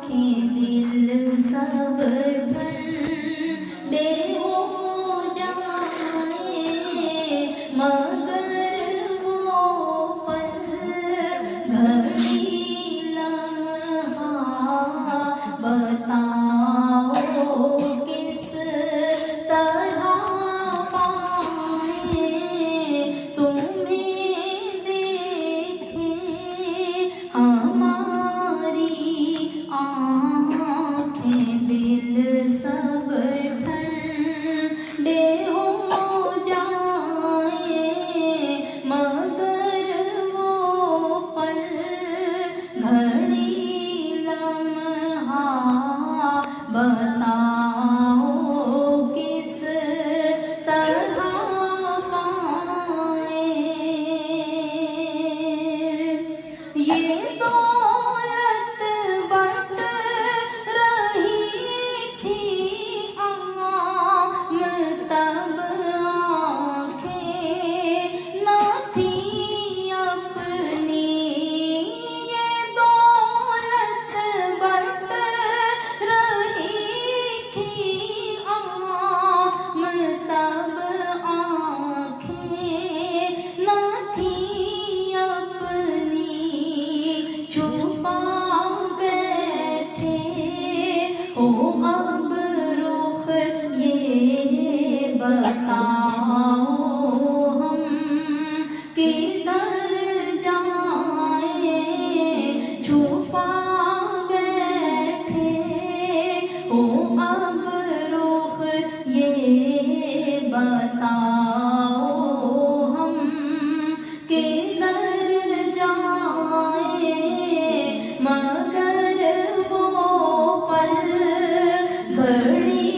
आँखें दिल सब ठंडे हो जाए, मगर वो पल घड़ी लम्हा बताओ किस तरह पाए तुम्हें देखे हमारी आँखें दिल सब ठंडे हो जाए, मगर वो पल घड़ी लम्हा बताओ किस तरह पाए। ये दौलत बट रही थी आम तब आँखें न थी अपनी, ये दौलत बट रही थी आम तब आँखें न थी अपनी, छुपा बैठे हो अब रुख ये बताओ हम किधर जाए, छुपा बैठे हो अब रुख ये बताओ हम किधर जाए, मगर वो पल घड़ी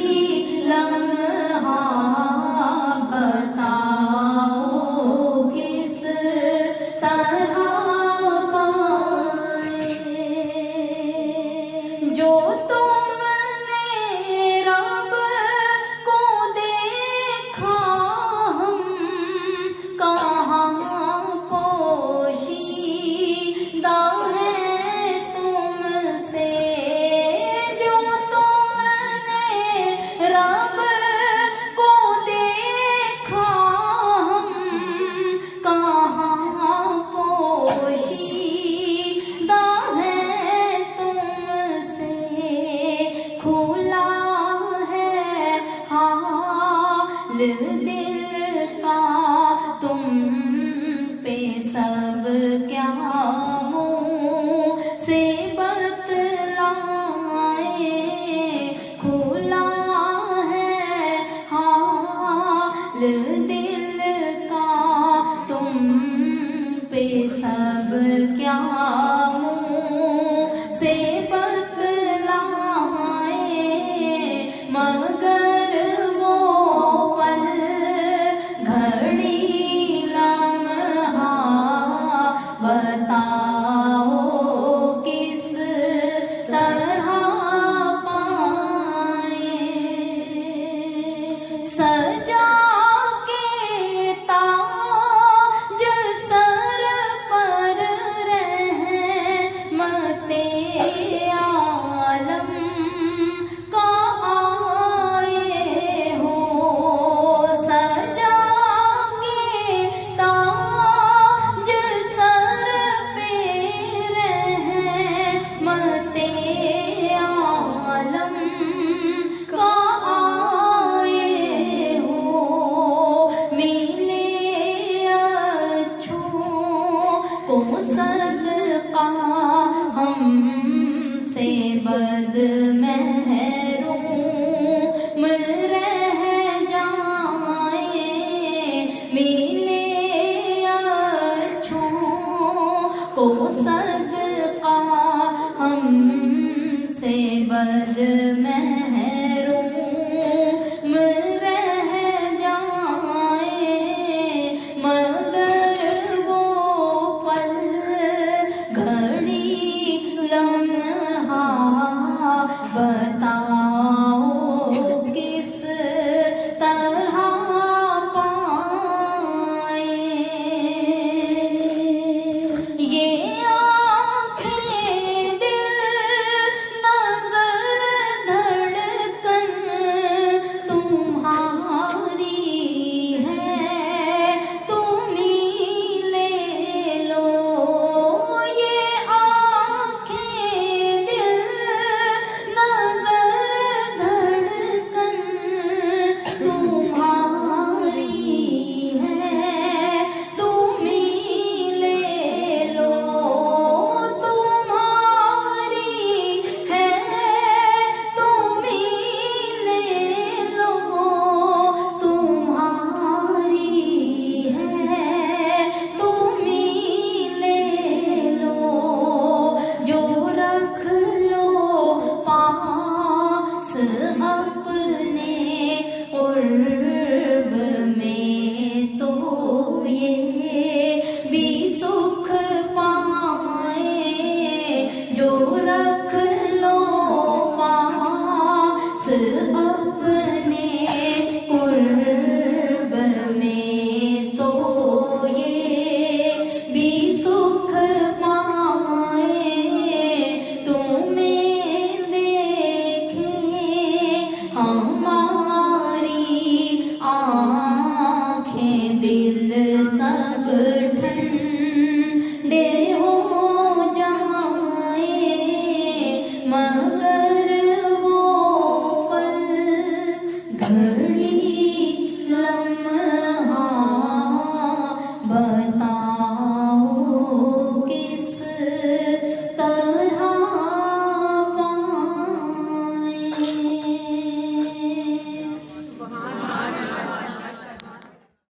लम्हा बताओ किस तरह पाए। जो तुमने रब को देखा हम कहाँ पोशीदा है तुमसे, जो तुमने रब को देखा हम कहाँ पोशीदा है तुमसे, खुला है हाल दिल का तुम पे सब क्या मुँह से बतलाए, खुला है हाल दिल का तुम पे सब क्या मुँह से बतलाए, मगर वो पल घड़ी लम्हा बताओ किस तरह पाए। सजा के ताज सर पर रहमते आलम का आए हो, सजा के ताज सर पे रहमते आलम का आए हो, मिले अच्छों को सदका हमसे बद महरूम रह जाए, मिले अच्छों को सदका हमसे बद